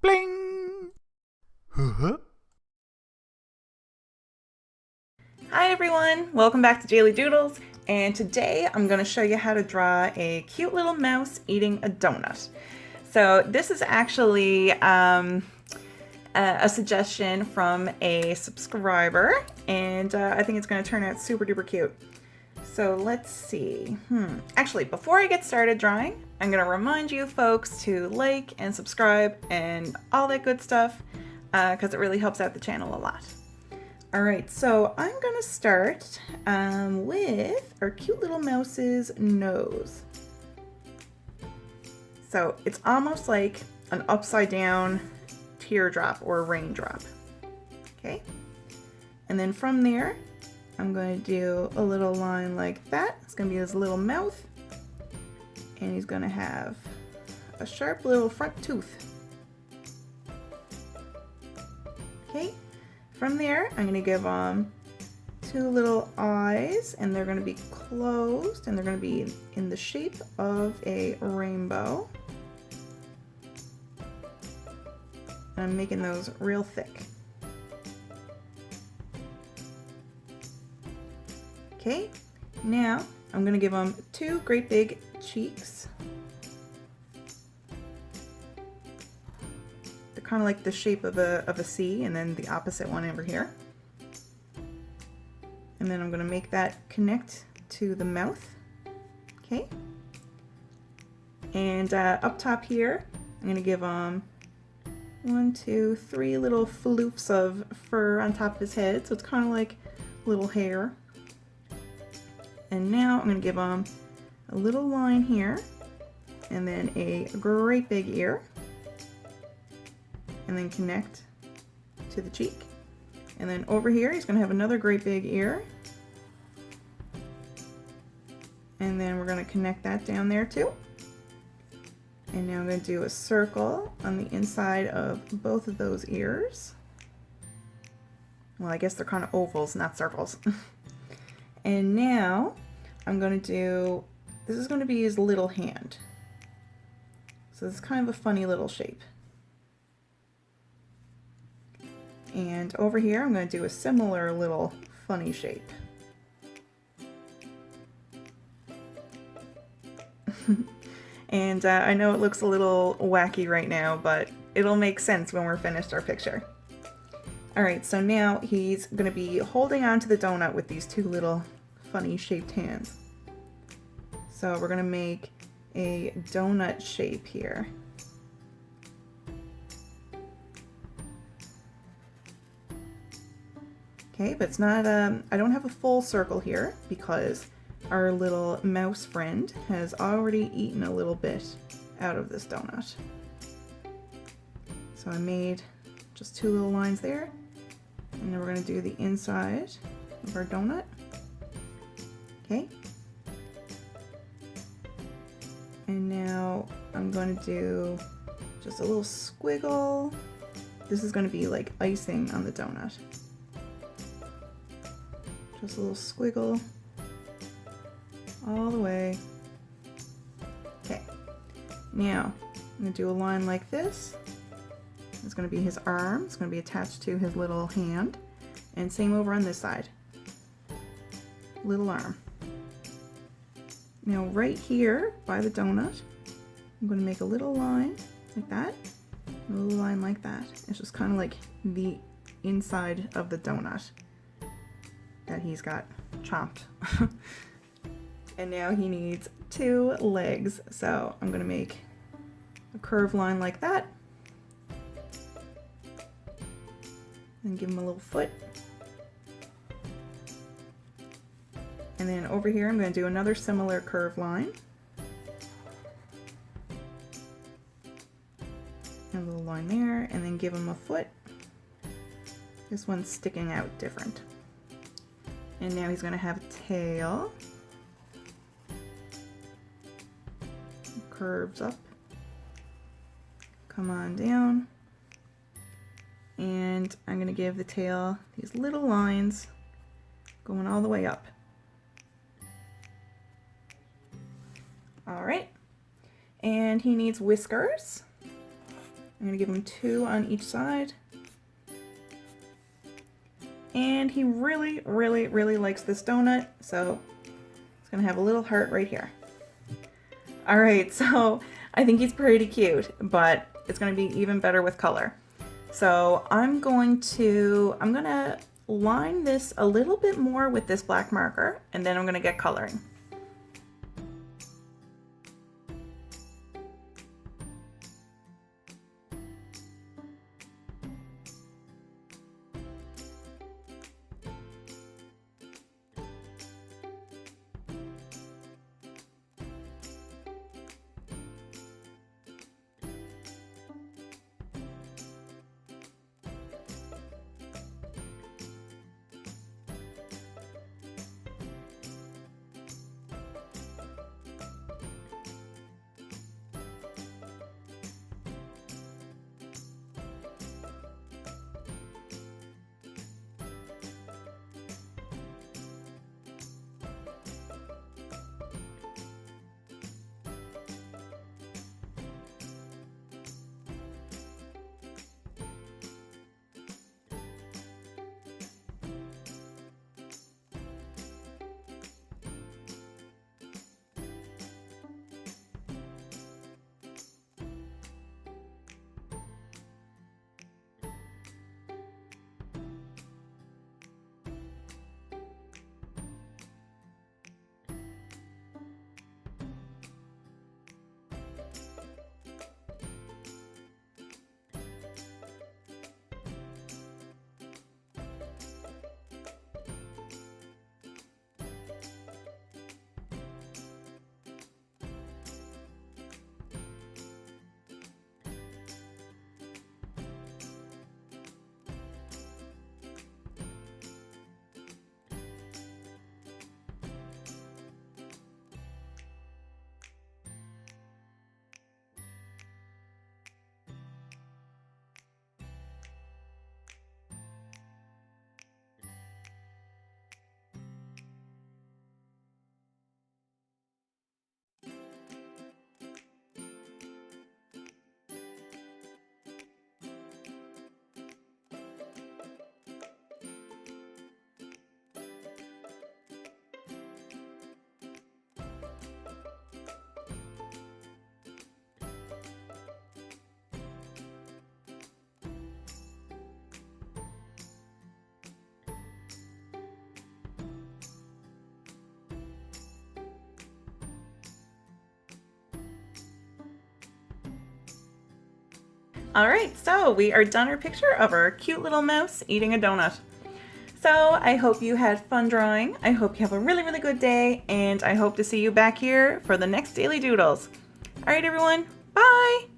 Bling! Huh? Hi everyone, welcome back to Daily Doodles, and today I'm going to show you how to draw a cute little mouse eating a donut. So this is actually a suggestion from a subscriber, and I think it's going to turn out super duper cute. So let's see. Actually, before I get started drawing, I'm going to remind you folks to like and subscribe and all that good stuff because it really helps out the channel a lot. All right, so I'm gonna start with our cute little mouse's nose. So it's almost like an upside down teardrop or raindrop. Okay, and then from there, I'm going to do a little line like that. It's gonna be his little mouth, and he's gonna have a sharp little front tooth. Okay. From there, I'm going to give two little eyes, and they're going to be closed, and they're going to be in the shape of a rainbow. And I'm making those real thick. Okay, now I'm going to give them two great big cheeks. Kind of like the shape of a C, and then the opposite one over here. And then I'm going to make that connect to the mouth. Okay. And up top here, I'm going to give 1, 2, 3 little floofs of fur on top of his head, so it's kind of like little hair. And now I'm going to give a little line here, and then a great big ear. And then connect to the cheek. And then over here, he's going to have another great big ear. And then we're going to connect that down there too. And now I'm going to do a circle on the inside of both of those ears. Well, I guess they're kind of ovals, not circles. And now I'm going to do, this is going to be his little hand. So it's kind of a funny little shape. And over here, I'm going to do a similar little funny shape. And I know it looks a little wacky right now, but it'll make sense when we're finished our picture. All right, so now he's going to be holding on to the donut with these two little funny shaped hands. So we're going to make a donut shape here. Okay, but it's not, I don't have a full circle here because our little mouse friend has already eaten a little bit out of this donut. So I made just two little lines there, and then we're going to do the inside of our donut. Okay. And now I'm going to do just a little squiggle. This is going to be like icing on the donut. Just a little squiggle all the way. Okay, now I'm going to do a line like this. It's going to be his arm. It's going to be attached to his little hand. And same over on this side. Little arm. Now right here by the donut, I'm going to make a little line like that. A little line like that. It's just kind of like the inside of the donut that he's got chopped. And now he needs two legs, so I'm gonna make a curved line like that and give him a little foot. And then over here I'm going to do another similar curved line and a little line there, and then give him a foot. This one's sticking out different. And now he's going to have a tail. Curves up. Come on down. And I'm going to give the tail these little lines going all the way up. All right. And he needs whiskers. I'm gonna give him 2 on each side. And he really, really, really likes this donut, so it's gonna have a little heart right here. All right, so I think he's pretty cute, but it's gonna be even better with color. So I'm gonna line this a little bit more with this black marker, and then I'm gonna get coloring. All right, so we are done our picture of our cute little mouse eating a donut. So I hope you had fun drawing. I hope you have a really, really good day, and I hope to see you back here for the next Daily Doodles. All right, everyone, bye!